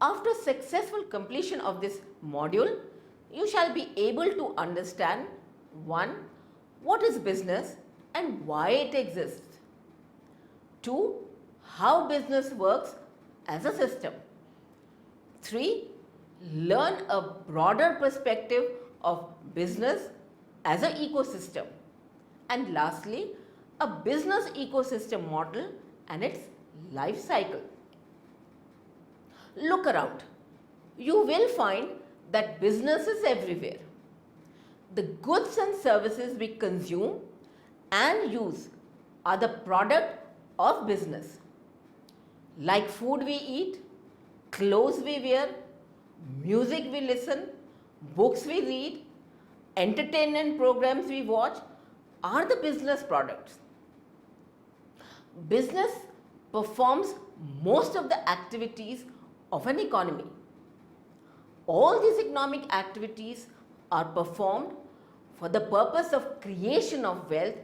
After successful completion of this module, you shall be able to understand 1. What is business and why it exists. 2. How business works as a system. 3. Learn a broader perspective of business as an ecosystem. And lastly, a business ecosystem model and its life cycle. Look around. You will find that business is everywhere. The goods and services we consume and use are the product of business. Like food we eat, clothes we wear, music we listen, books we read, entertainment programs we watch are the business products. Business performs most of the activities of an economy. All these economic activities are performed for the purpose of creation of wealth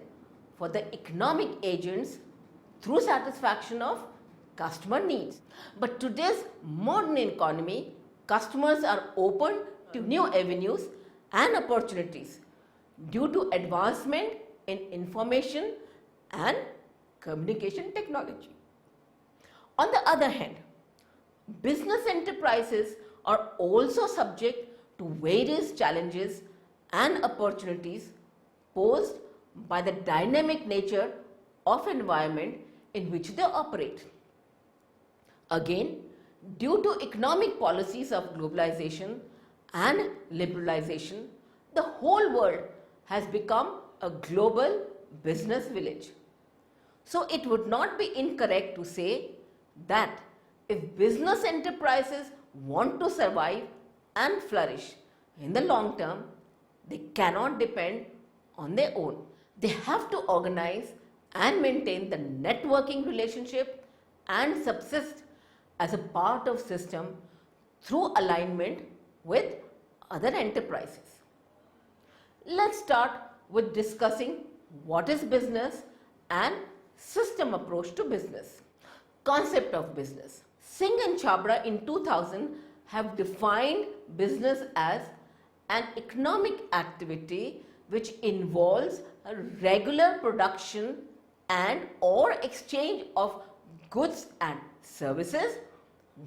for the economic agents through satisfaction of customer needs. But today's modern economy, customers are open to new avenues and opportunities due to advancement in information and communication technology. On the other hand, business enterprises are also subject to various challenges and opportunities posed by the dynamic nature of environment in which they operate. Again, due to economic policies of globalization and liberalization, the whole world has become a global business village. So it would not be incorrect to say that if business enterprises want to survive and flourish in the long term, they cannot depend on their own. They have to organize and maintain the networking relationship and subsist as a part of system through alignment with other enterprises. Let's start with discussing what is business and system approach to business. Concept of business. Singh and Chabra in 2000 have defined business as an economic activity which involves a regular production and or exchange of goods and services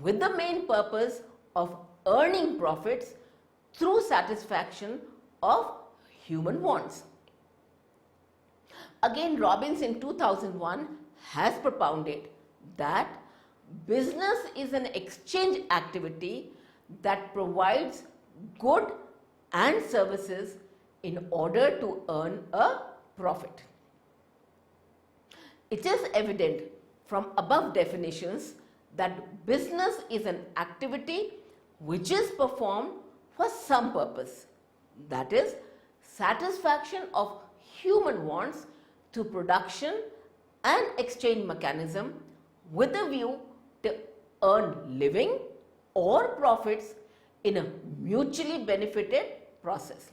with the main purpose of earning profits through satisfaction of human wants. Again, Robbins in 2001 has propounded that business is an exchange activity that provides good and services in order to earn a profit. It is evident from above definitions that business is an activity which is performed for some purpose, that is, satisfaction of human wants through production and exchange mechanism with a view to earn living or profits in a mutually benefited process.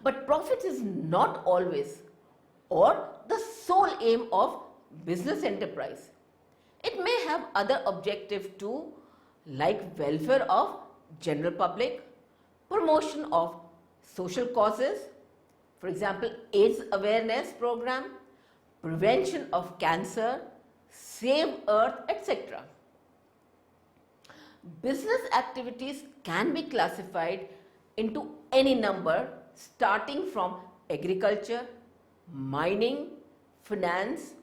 But profits is not always or the sole aim of business enterprise. It may have other objective too, like welfare of general public, promotion of social causes, for example, AIDS awareness program, prevention of cancer, save earth, etc. Business activities can be classified into any number starting from agriculture, mining, finance,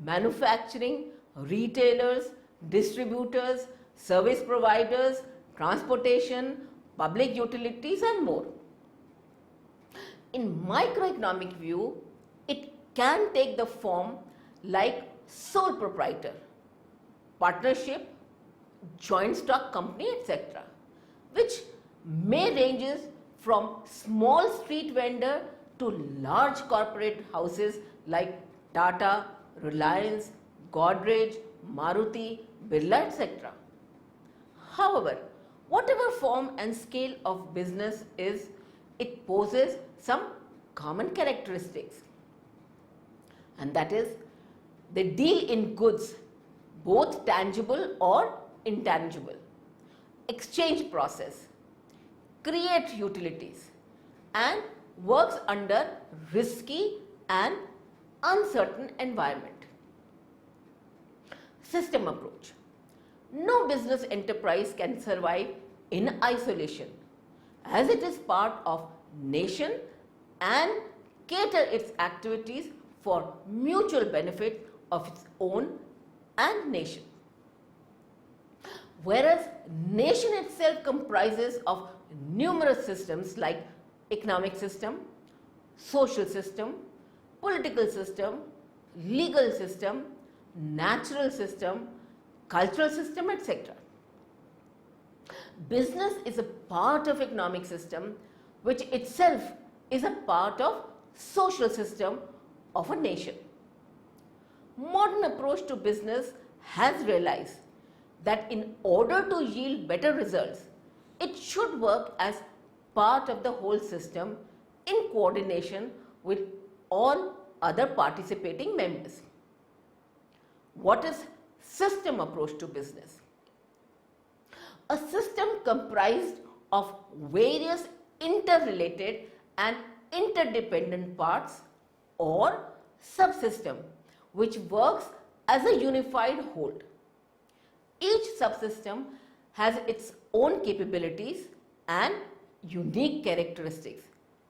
manufacturing, retailers, distributors, service providers, transportation, public utilities and more. In microeconomic view, it can take the form like sole proprietor, partnership, joint stock company, etc., which may ranges from small street vendor to large corporate houses like Tata, Reliance, Godrej, Maruti, Birla, etc. However, whatever form and scale of business is, it poses some common characteristics, and that is they deal in goods, both tangible or intangible, exchange process, create utilities, and works under risky and uncertain environment. System approach. No business enterprise can survive in isolation, as it is part of nation and cater its activities for mutual benefit of its own and nation. Whereas nation itself comprises of numerous systems like economic system, social system, political system, legal system, natural system, cultural system, etc. Business is a part of economic system which itself is a part of social system of a nation. Modern approach to business has realized that in order to yield better results, it should work as part of the whole system in coordination with all other participating members. What is system approach to business? A system comprised of various interrelated and interdependent parts or subsystem which works as a unified whole. Each subsystem has its own capabilities and unique characteristics,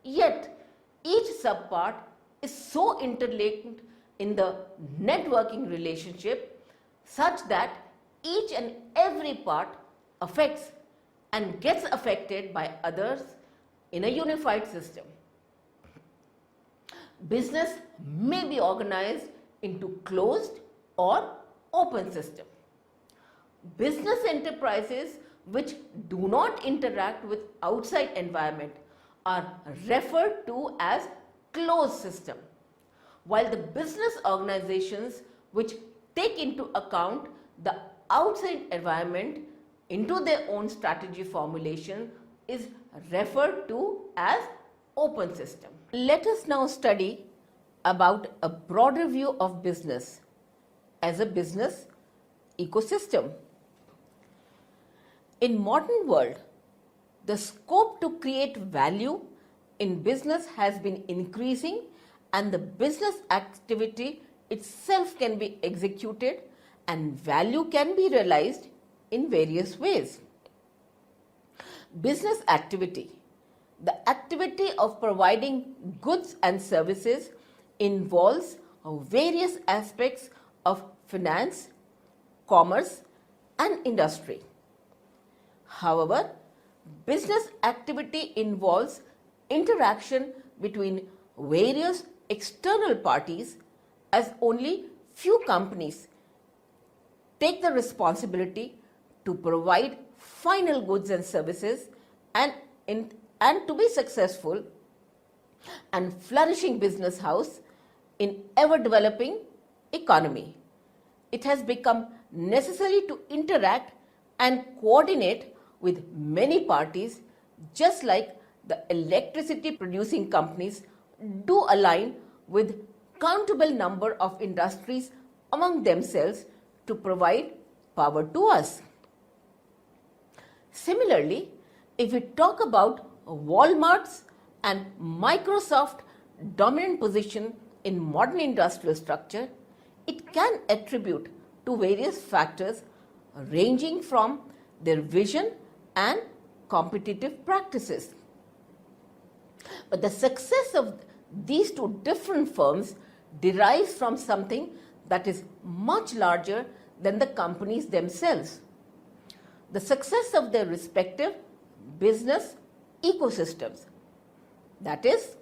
yet each subpart is so interlinked in the networking relationship such that each and every part affects and gets affected by others in a unified system. Business may be organized into closed or open system. Business enterprises which do not interact with outside environment are referred to as closed system, while the business organizations which take into account the outside environment into their own strategy formulation is referred to as open system. Let us now study about a broader view of business as a business ecosystem. In modern world, the scope to create value in business has been increasing and the business activity itself can be executed and value can be realized in various ways. Business activity. The activity of providing goods and services involves various aspects of finance, commerce, and industry. However, business activity involves interaction between various external parties, as only few companies take the responsibility to provide final goods and services and to be successful and flourishing business house in ever developing economy. It has become necessary to interact and coordinate with many parties, just like the electricity producing companies do align with countable number of industries among themselves to provide power to us. Similarly, if we talk about Walmart's and Microsoft dominant position in modern industrial structure, it can attribute to various factors ranging from their vision and competitive practices. But the success of these two different firms derives from something that is much larger than the companies themselves. The success of their respective business ecosystems. That is,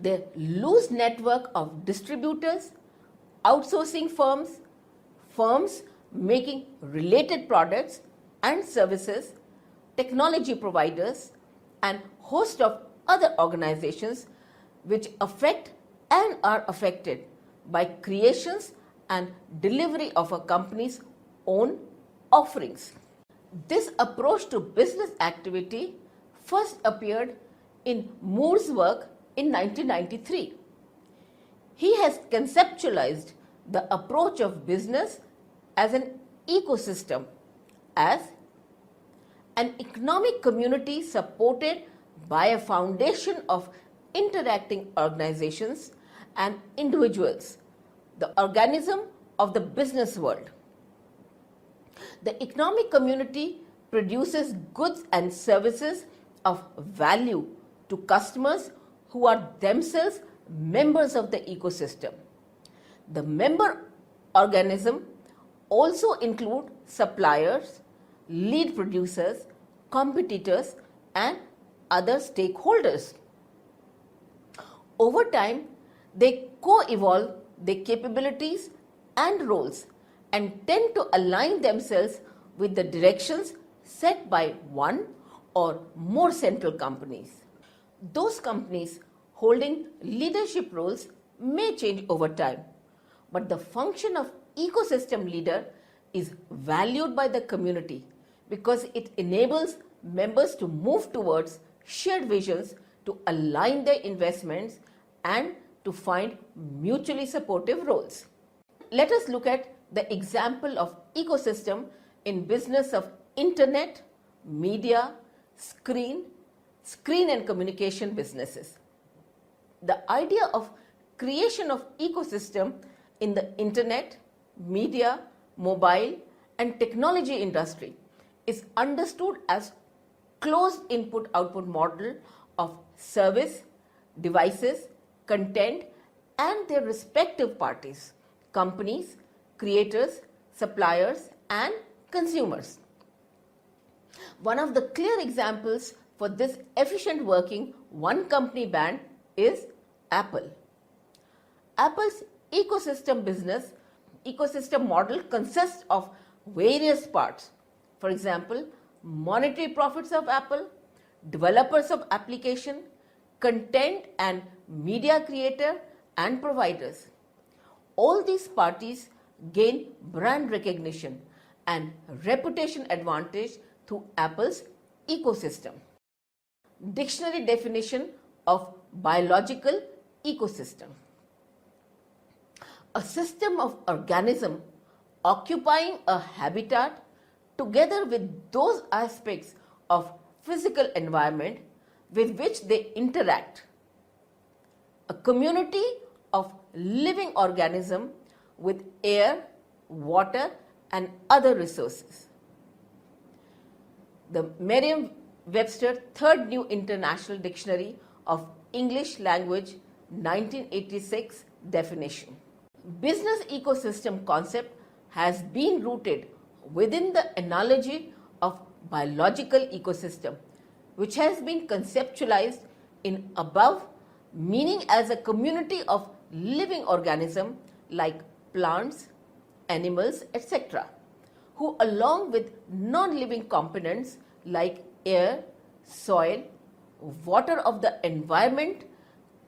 their loose network of distributors, outsourcing firms, firms making related products and services, technology providers, and host of other organizations which affect and are affected by creations and delivery of a company's own offerings. This approach to business activity first appeared in Moore's work in 1993. He has conceptualized the approach of business as an ecosystem as an economic community supported by a foundation of interacting organizations and individuals, the organism of the business world. The economic community produces goods and services of value to customers who are themselves members of the ecosystem. The member organism also include suppliers, lead producers, competitors, and other stakeholders. Over time, they co-evolve their capabilities and roles and tend to align themselves with the directions set by one or more central companies. Those companies holding leadership roles may change over time, but the function of ecosystem leader is valued by the community because it enables members to move towards shared visions, to align their investments, and to find mutually supportive roles. Let us look at the example of ecosystem in business of internet, media, screen and communication businesses. The idea of creation of ecosystem in the internet, media, mobile and technology industry is understood as closed input-output model of service, devices, content and their respective parties, companies, creators, suppliers and consumers. One of the clear examples for this efficient working one company band is Apple. Apple's ecosystem model consists of various parts. For example, monetary profits of Apple, developers of application, content and media creator and providers. All these parties gain brand recognition and reputation advantage through Apple's ecosystem. Dictionary definition of biological ecosystem: a system of organisms occupying a habitat together with those aspects of physical environment with which they interact. A community of living organisms with air, water and other resources. The Merriam-Webster Third New International Dictionary of English Language 1986 definition. Business ecosystem concept has been rooted within the analogy of biological ecosystem, which has been conceptualized in above, meaning as a community of living organisms like plants, animals, etc., who along with non-living components like air, soil, water of the environment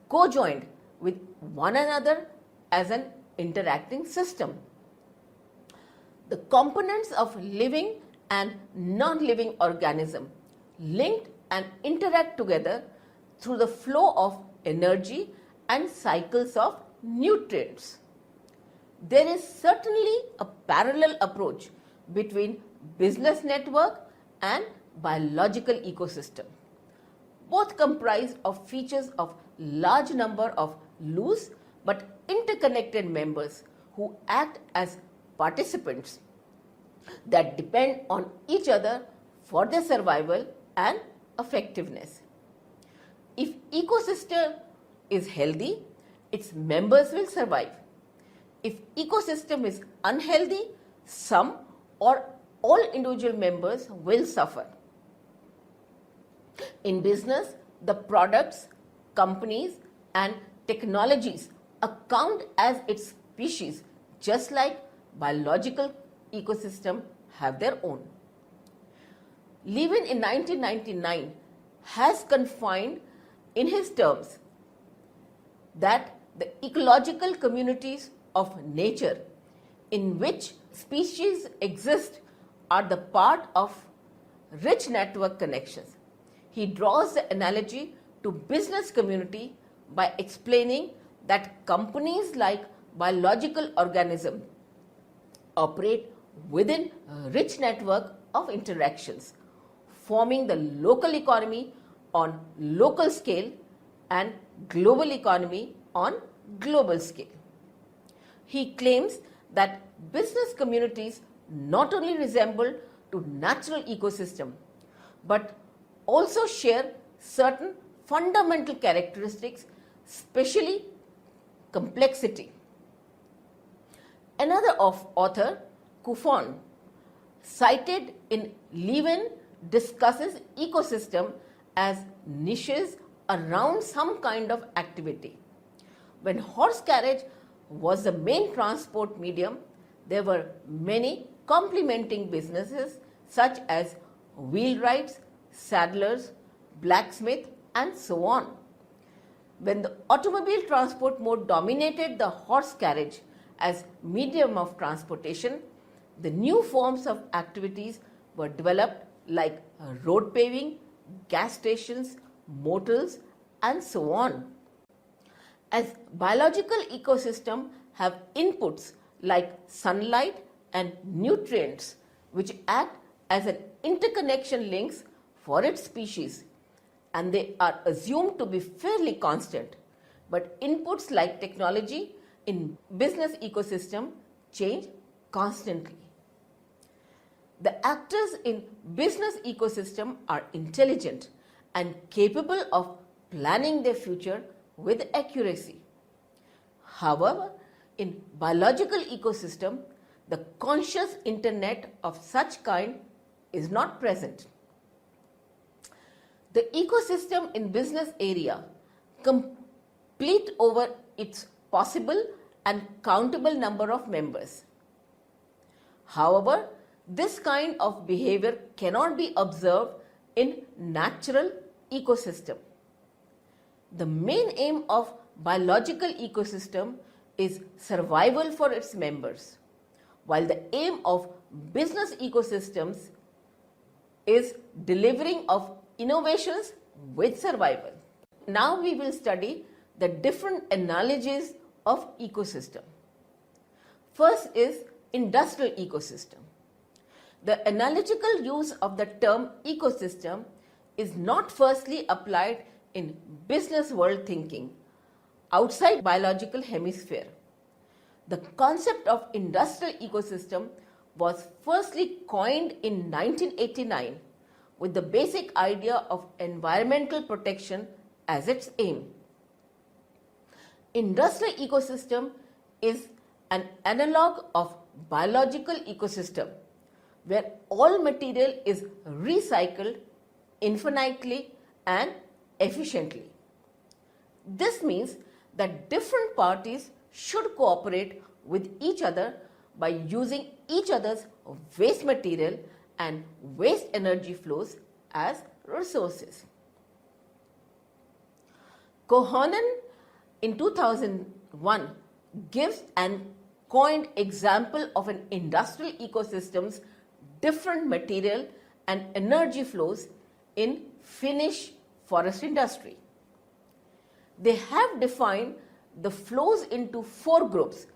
co-joined with one another as an interacting system. The components of living and non-living organism linked and interact together through the flow of energy and cycles of nutrients. There is certainly a parallel approach between business network and biological ecosystem. Both comprise of features of large number of loose but interconnected members who act as participants that depend on each other for their survival and effectiveness. If ecosystem is healthy, its members will survive. If ecosystem is unhealthy, some or all individual members will suffer. In business, the products, companies and technologies account as its species, just like biological ecosystem have their own. Levin in 1999 has confined in his terms that the ecological communities of nature in which species exist are the part of rich network connections. He draws the analogy to business community by explaining that companies like biological organisms operate within a rich network of interactions, forming the local economy on local scale and global economy on global scale. He claims that business communities not only resemble to natural ecosystem but also share certain fundamental characteristics, especially complexity. Another author, Kufon, cited in Levin, discusses ecosystem as niches around some kind of activity. When horse carriage was the main transport medium, there were many complementing businesses such as wheelwrights, saddlers, blacksmith, and so on. When the automobile transport mode dominated the horse carriage as medium of transportation, the new forms of activities were developed like road paving, gas stations, motels, and so on. As biological ecosystems have inputs like sunlight and nutrients which act as an interconnection links for its species, and they are assumed to be fairly constant, but inputs like technology in business ecosystem change constantly. The actors in business ecosystem are intelligent and capable of planning their future with accuracy. However, in biological ecosystem, the conscious internet of such kind is not present. The ecosystem in business area complete over its possible and countable number of members. However, this kind of behavior cannot be observed in natural ecosystem. The main aim of biological ecosystem is survival for its members, while the aim of business ecosystems is delivering of innovations with survival. Now we will study the different analogies of ecosystem. First is industrial ecosystem. The analogical use of the term ecosystem is not firstly applied in business world thinking outside biological hemisphere. The concept of industrial ecosystem was firstly coined in 1989 with the basic idea of environmental protection as its aim. Industrial ecosystem is an analog of biological ecosystem where all material is recycled infinitely and efficiently. This means that different parties should cooperate with each other by using each other's waste material and waste energy flows as resources. Kohonen in 2001 gives an coined example of an industrial ecosystem's different material and energy flows in Finnish forest industry. They have defined the flows into 4 groups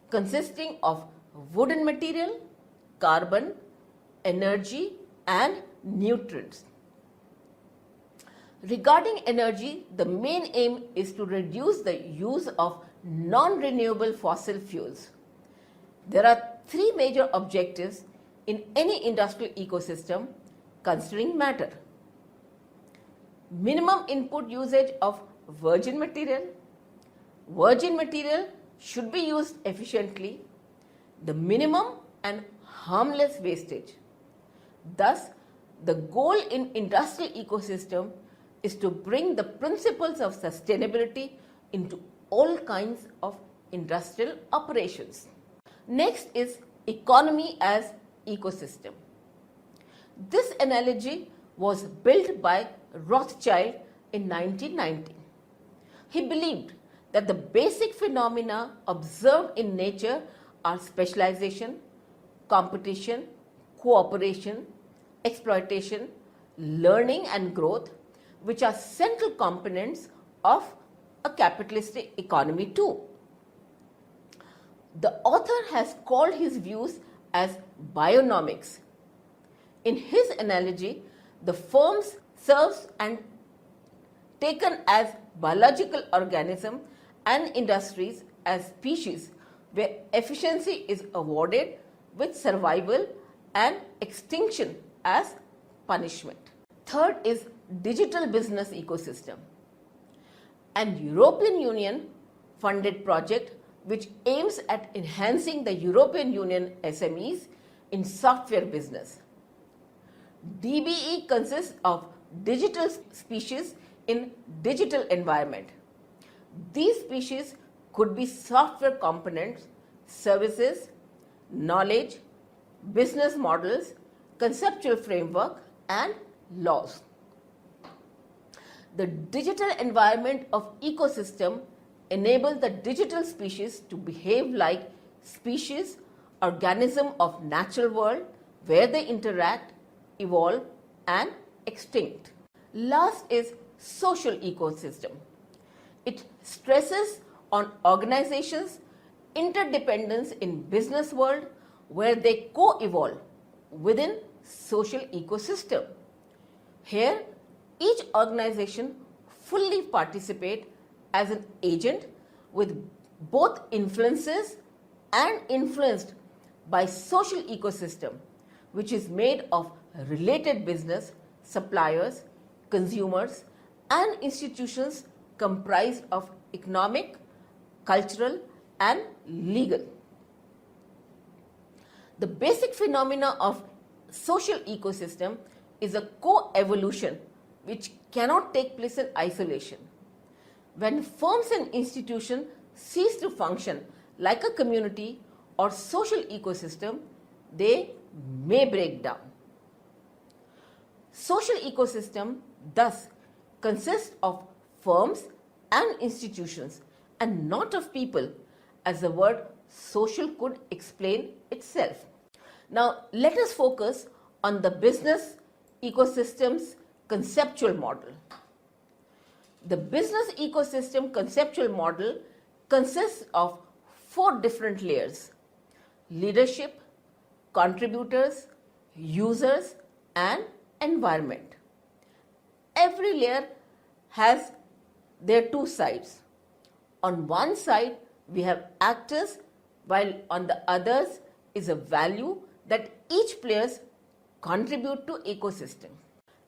consisting of wooden material, carbon, energy and nutrients. Regarding energy, the main aim is to reduce the use of non-renewable fossil fuels. There are 3 major objectives in any industrial ecosystem considering matter. Minimum input usage of virgin material. Virgin material should be used efficiently. The minimum and harmless wastage. Thus, the goal in industrial ecosystem is to bring the principles of sustainability into all kinds of industrial operations. Next is economy as ecosystem. This analogy was built by Rothschild in 1990. He believed that the basic phenomena observed in nature are specialization, competition, cooperation, exploitation, learning and growth, which are central components of a capitalistic economy too. The author has called his views as bionomics. In his analogy, the firms serves and taken as biological organism and industries as species where efficiency is awarded with survival and extinction as punishment. Third is digital business ecosystem. An European Union funded project which aims at enhancing the European Union SMEs in software business. DBE consists of digital species in digital environment. These species could be software components, services, knowledge, business models, conceptual framework, and laws. The digital environment of ecosystem enables the digital species to behave like species, organism of natural world where they interact, evolve, and extinct. Last is social ecosystem. It stresses on organizations' interdependence in business world where they co-evolve within social ecosystem. Here, each organization fully participate as an agent with both influences and influenced by social ecosystem, which is made of related business, suppliers, consumers, and institutions comprised of economic, cultural, and legal. The basic phenomena of social ecosystem is a co-evolution which cannot take place in isolation. When firms and institutions cease to function like a community or social ecosystem, they may break down. Social ecosystem thus consists of firms and institutions and not of people, as the word social could explain itself. Now let us focus on the business ecosystem's conceptual model. The business ecosystem conceptual model consists of 4 different layers: leadership, contributors, users, and environment. Every layer has their 2 sides. On one side, we have actors, while on the others is a value that each players contribute to ecosystem.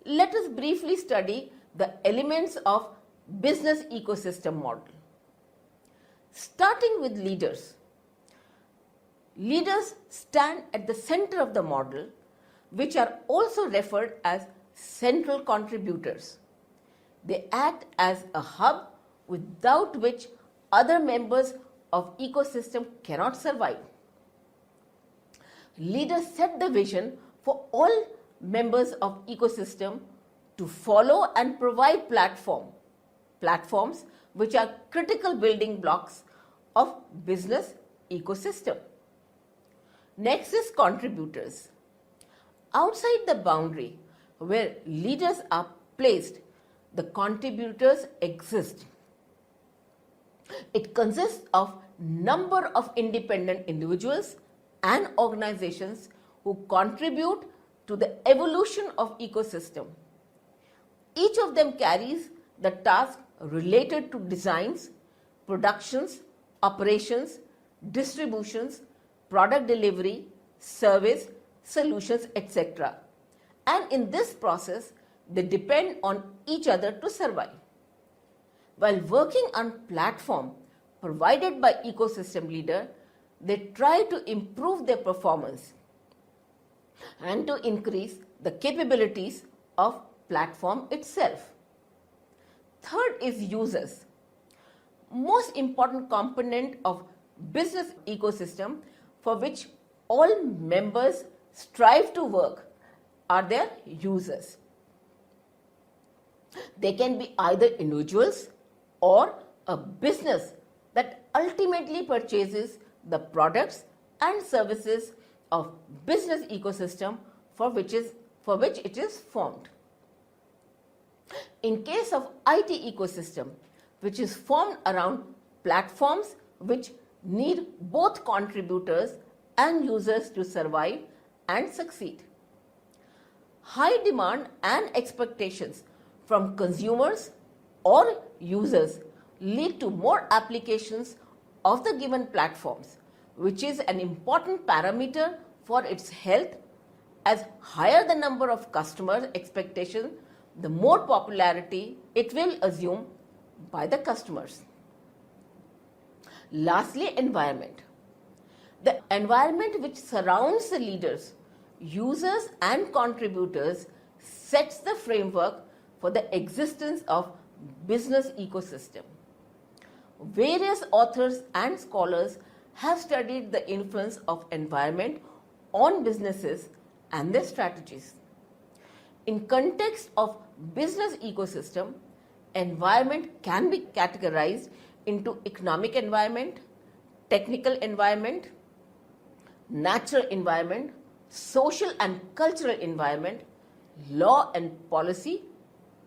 Let us briefly study the elements of business ecosystem model. Starting with leaders. Leaders stand at the center of the model, which are also referred as central contributors. They act as a hub without which other members of ecosystem cannot survive. Leaders set the vision for all members of ecosystem to follow and provide platforms which are critical building blocks of business ecosystem. Next is contributors. Outside the boundary where leaders are placed, the contributors exist. It consists of number of independent individuals and organizations who contribute to the evolution of ecosystem. Each of them carries the task related to designs, productions, operations, distributions, product delivery, service, solutions, etc. And in this process, they depend on each other to survive. While working on platform provided by ecosystem leader, they try to improve their performance and to increase the capabilities of platform itself. Third is users. Most important component of business ecosystem for which all members strive to work are their users. They can be either individuals or a business that ultimately purchases the products and services of business ecosystem for which it is formed. In case of IT ecosystem, which is formed around platforms which need both contributors and users to survive and succeed. high demand and expectations from consumers or users lead to more applications of the given platforms, which is an important parameter for its health. As higher the number of customer expectations, the more popularity it will assume by the customers. Lastly, environment. The environment which surrounds the leaders, users and contributors sets the framework for the existence of business ecosystem. Various authors and scholars have studied the influence of environment on businesses and their strategies. In context of business ecosystem, environment can be categorized into economic environment, technical environment, natural environment, social and cultural environment, law and policy,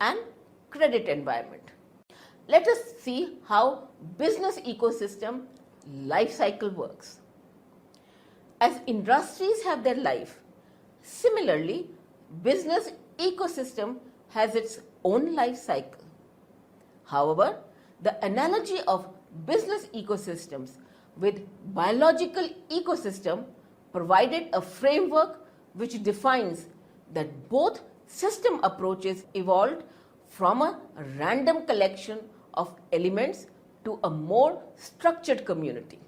and credit environment. Let us see how business ecosystem life cycle works. As industries have their life, similarly, business ecosystem has its own life cycle. However, the analogy of business ecosystems with biological ecosystem provided a framework which defines that both system approaches evolved from a random collection of elements to a more structured community.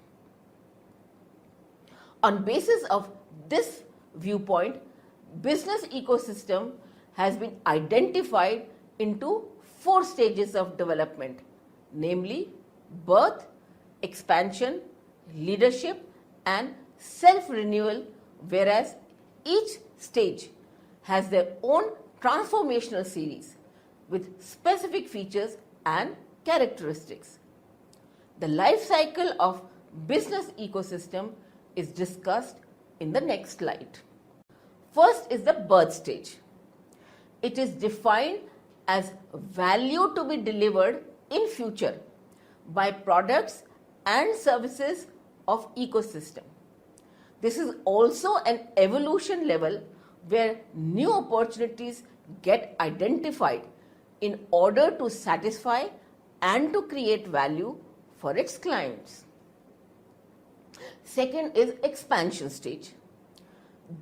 On basis of this viewpoint, business ecosystem has been identified into 4 stages of development, namely birth, expansion, leadership, and self-renewal, whereas each stage has their own transformational series with specific features and characteristics. The life cycle of business ecosystem is discussed in the next slide. First is the birth stage. It is defined as value to be delivered in future by products and services of ecosystem. This is also an evolution level where new opportunities get identified in order to satisfy and to create value for its clients. Second is expansion stage.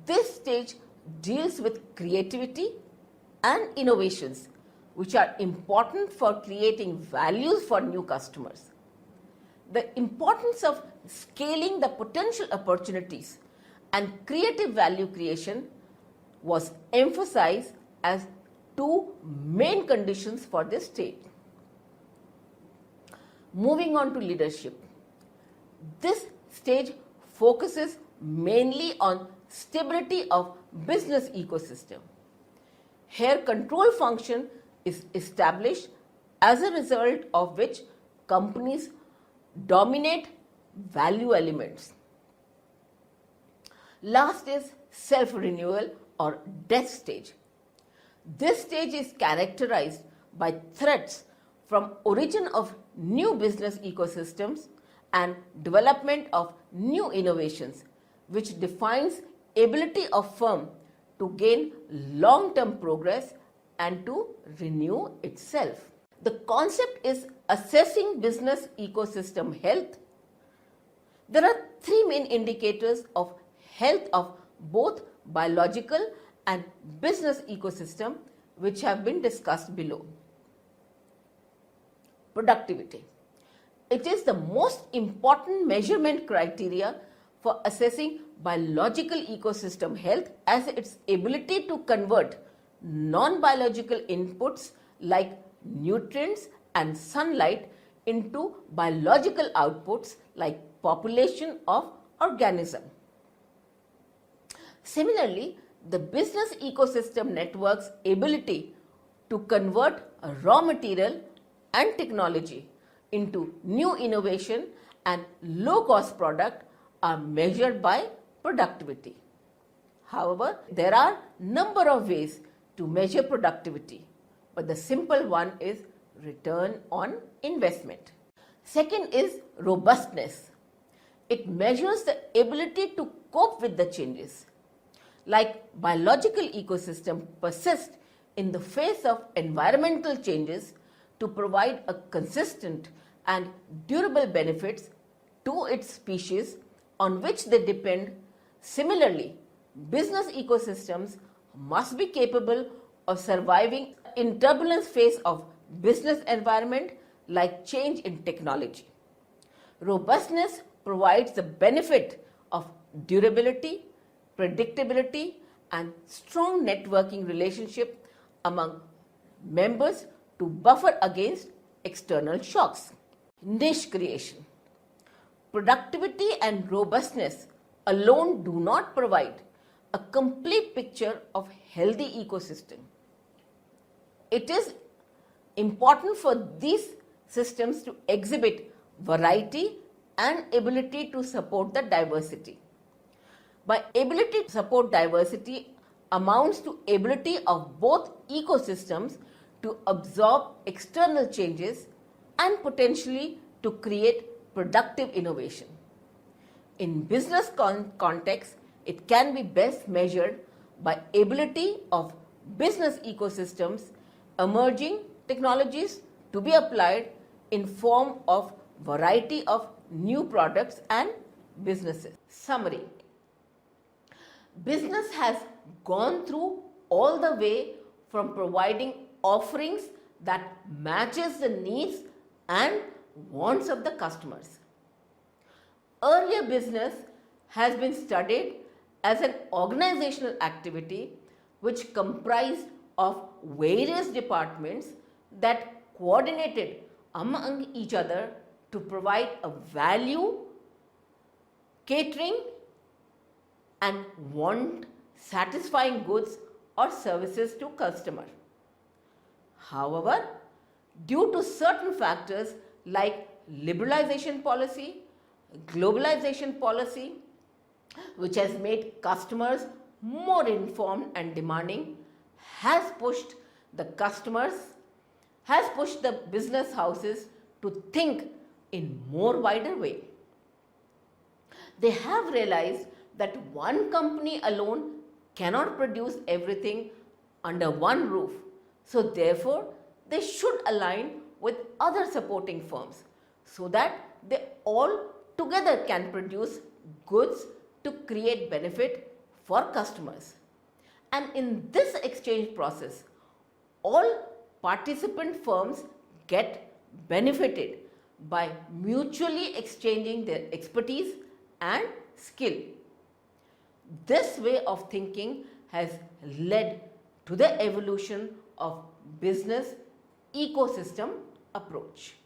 This stage deals with creativity and innovations which are important for creating values for new customers. The importance of scaling the potential opportunities and creative value creation was emphasized as 2 main conditions for this stage. Moving on to leadership. This stage focuses mainly on stability of business ecosystem. Here control function is established, as a result of which companies dominate value elements. Last is self-renewal or death stage. This stage is characterized by threats from origin of new business ecosystems and development of new innovations, which defines ability of firm to gain long-term progress and to renew itself. The concept is assessing business ecosystem health. There are 3 main indicators of health of both biological and business ecosystem which have been discussed below. Productivity. It is the most important measurement criteria for assessing biological ecosystem health, as its ability to convert non-biological inputs like nutrients and sunlight into biological outputs like population of organism. Similarly, the business ecosystem network's ability to convert a raw material and technology into new innovation and low-cost product are measured by productivity. However, there are number of ways to measure productivity, but the simple one is return on investment. Second is robustness. It measures the ability to cope with the changes. like biological ecosystem persist in the face of environmental changes to provide a consistent and durable benefits to its species on which they depend. Similarly, business ecosystems must be capable of surviving in turbulence phase of business environment like change in technology. Robustness provides the benefit of durability, predictability, and strong networking relationship among members to buffer against external shocks. Niche creation. Productivity and robustness alone do not provide a complete picture of healthy ecosystem. It is important for these systems to exhibit variety and ability to support the diversity. By ability to support diversity amounts to ability of both ecosystems to absorb external changes and potentially to create productive innovation. In business context, it can be best measured by ability of business ecosystems emerging technologies to be applied in form of variety of new products and businesses. Summary. Business has gone through all the way from providing offerings that matches the needs and wants of the customers. Earlier business has been studied as an organizational activity which comprised of various departments that coordinated among each other to provide a value, catering and want satisfying goods or services to customer. However, due to certain factors like liberalization policy, globalization policy, which has made customers more informed and demanding, has pushed the business houses to think in more wider way. They have realized that one company alone cannot produce everything under one roof. So therefore, they should align with other supporting firms so that they all together can produce goods to create benefit for customers. And in this exchange process, all participant firms get benefited by mutually exchanging their expertise and skill. This way of thinking has led to the evolution of business ecosystem approach.